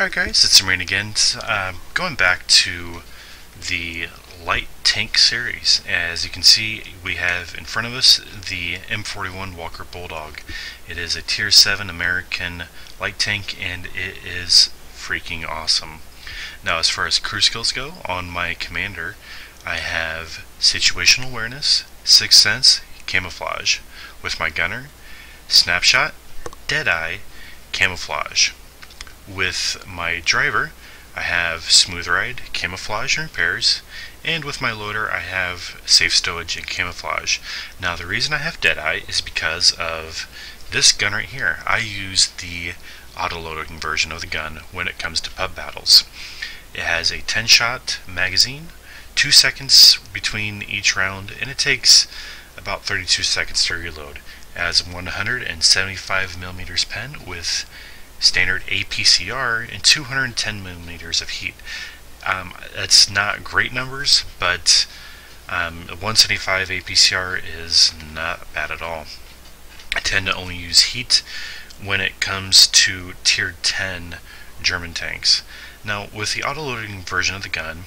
Alright guys, it's Marine again. Going back to the light tank series. As you can see, we have in front of us the M21 Walker Bulldog. It is a Tier 7 American light tank and it is freaking awesome. Now as far as crew skills go, on my commander I have situational awareness, sixth sense, camouflage. With my gunner, snapshot, deadeye, camouflage. With my driver, I have smooth ride, camouflage and repairs, and with my loader I have safe stowage and camouflage. Now the reason I have deadeye is because of this gun right here. I use the auto-loading version of the gun when it comes to pub battles. It has a 10-shot magazine, 2 seconds between each round, and it takes about 32 seconds to reload. It has 175mm pen with standard APCR and 210mm of heat. That's not great numbers, but 175 APCR is not bad at all. I tend to only use heat when it comes to tier 10 German tanks. Now with the auto-loading version of the gun,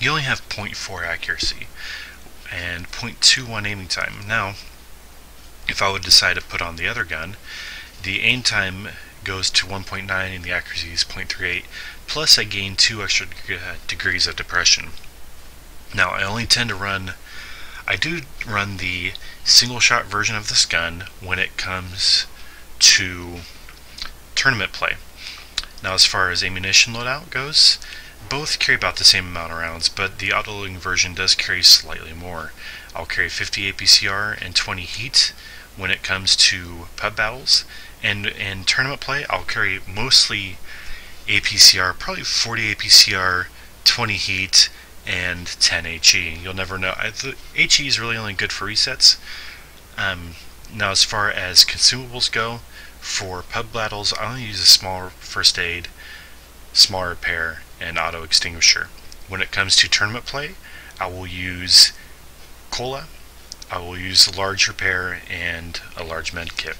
you only have 0.4 accuracy and 0.21 aiming time. Now if I would decide to put on the other gun, the aim time goes to 1.9 and the accuracy is 0.38, plus I gain 2 extra degrees of depression. Now I do run the single shot version of this gun when it comes to tournament play. Now as far as ammunition loadout goes, both carry about the same amount of rounds, but the auto-loading version does carry slightly more. I'll carry 50 APCR and 20 heat when it comes to pub battles, and in tournament play I'll carry mostly APCR, probably 40 APCR, 20 heat, and 10 HE. You'll never know. The HE is really only good for resets. Now as far as consumables go, for pub battles I only use a small first aid, small repair, and auto extinguisher. When it comes to tournament play, I will use cola, I will use a large repair, and a large med kit.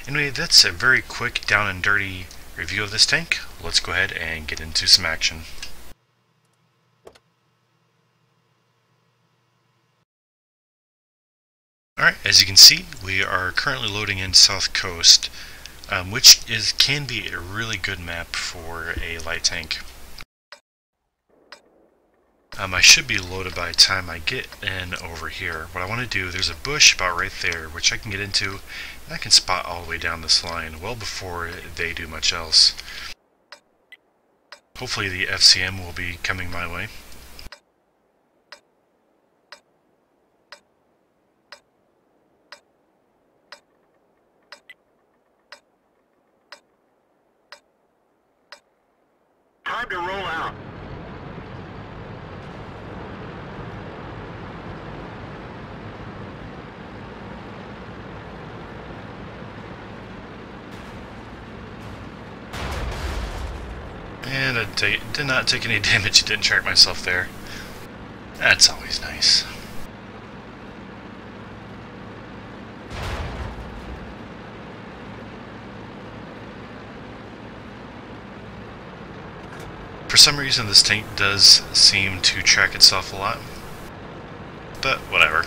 Anyway, that's a very quick down and dirty review of this tank. Let's go ahead and get into some action. Alright, as you can see, we are currently loading in South Coast, which can be a really good map for a light tank. I should be loaded by the time I get in over here. What I want to do, there's a bush about right there, which I can get into, and I can spot all the way down this line, well before they do much else. Hopefully the FCM will be coming my way. Time to roll out. And I did not take any damage, didn't track myself there. That's always nice. For some reason this tank does seem to track itself a lot, but whatever.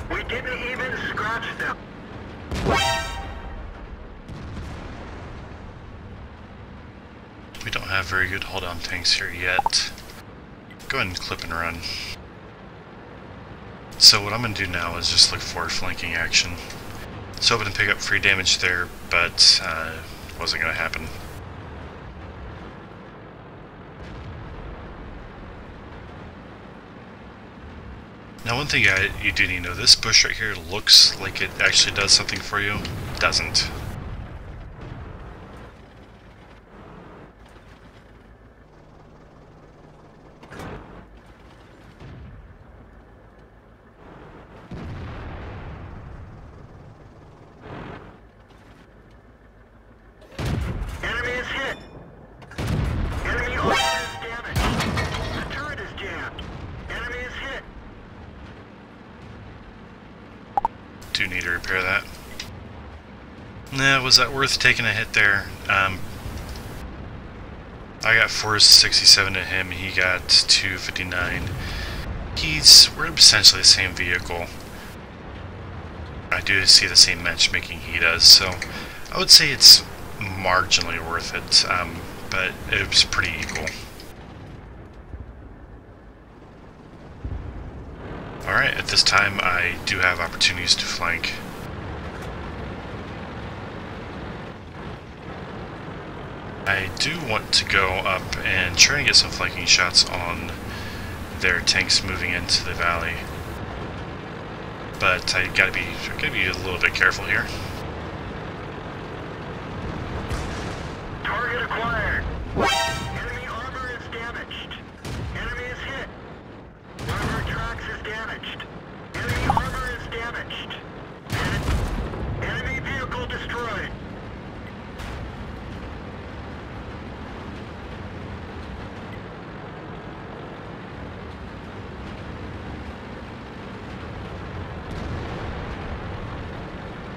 We didn't even scratch them. We don't have very good hold-on tanks here yet. Go ahead and clip and run. So what I'm going to do now is just look for flanking action. I was hoping to pick up free damage there, but it wasn't going to happen. Now one thing you do need to know, this bush right here looks like it actually does something for you. It doesn't. repair that. Nah, was that worth taking a hit there? I got 467 to him, he got 259. We're essentially the same vehicle. I do see the same matchmaking he does, so I would say it's marginally worth it, but it was pretty equal. Alright, at this time I do have opportunities to flank. I do want to go up and try and get some flanking shots on their tanks moving into the valley, but I gotta be a little bit careful here. Target acquired. Enemy armor is damaged. Enemy is hit. One of our tracks is damaged. Enemy armor is damaged. Enemy vehicle destroyed.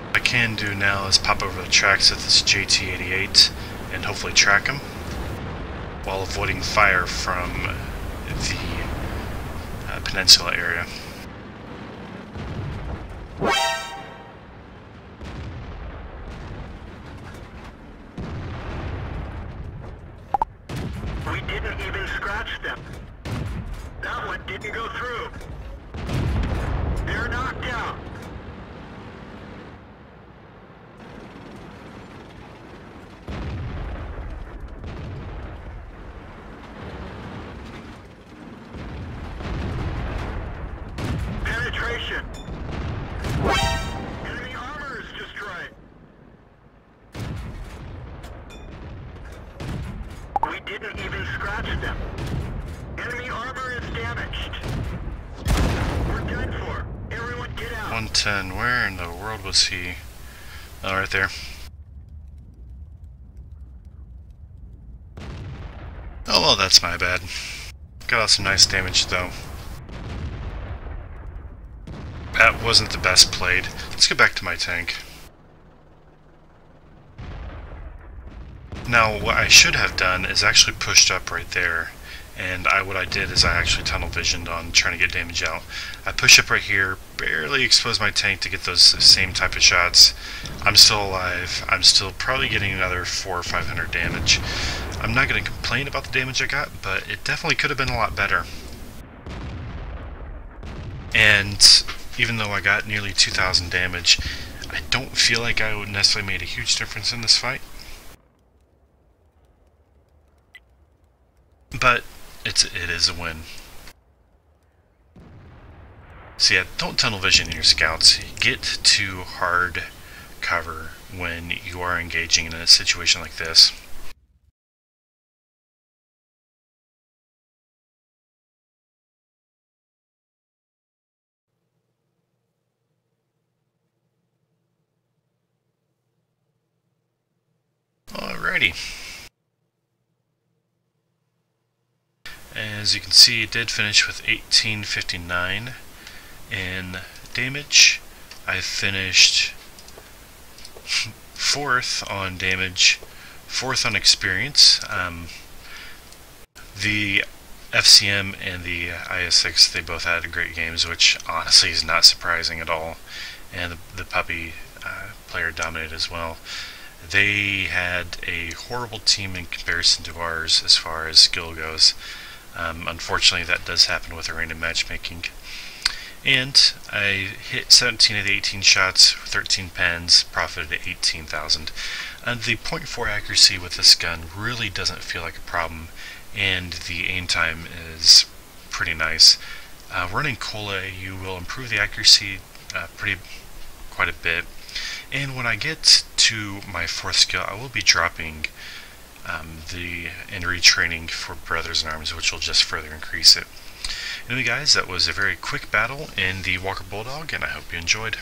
What I can do now is pop over the tracks of this JT-88 and hopefully track him while avoiding fire from the peninsula area. We didn't even scratch them. That one didn't go through. They're knocked out. Penetration. Enemy armor is destroyed. We didn't even scratch them. Enemy armor is damaged. We're done for. Everyone get out. 110, where in the world was he? Oh, right there. Oh well, that's my bad. Got out some nice damage though. That wasn't the best played. Let's get back to my tank. Now, what I should have done is actually pushed up right there, and what I did is I actually tunnel visioned on trying to get damage out. I push up right here, barely expose my tank to get those same type of shots. I'm still alive. I'm still probably getting another 400 or 500 damage. I'm not going to complain about the damage I got, but it definitely could have been a lot better. And even though I got nearly 2,000 damage, I don't feel like I would necessarily made a huge difference in this fight. But it is a win. So yeah, don't tunnel vision in your scouts. Get to hard cover when you are engaging in a situation like this. Alrighty. As you can see, it did finish with 1859 in damage. I finished 4th on damage, 4th on experience. The FCM and the IS-6, they both had great games, which honestly is not surprising at all. And the puppy player dominated as well. They had a horrible team in comparison to ours as far as skill goes. Unfortunately, that does happen with a random matchmaking. And I hit 17 of the 18 shots, 13 pens, profited at 18,000. And the .4 accuracy with this gun really doesn't feel like a problem, and the aim time is pretty nice. Running Cola, you will improve the accuracy quite a bit. And when I get to my 4th skill, I will be dropping and retraining for Brothers in Arms, which will just further increase it. Anyway guys, that was a very quick battle in the Walker Bulldog, and I hope you enjoyed.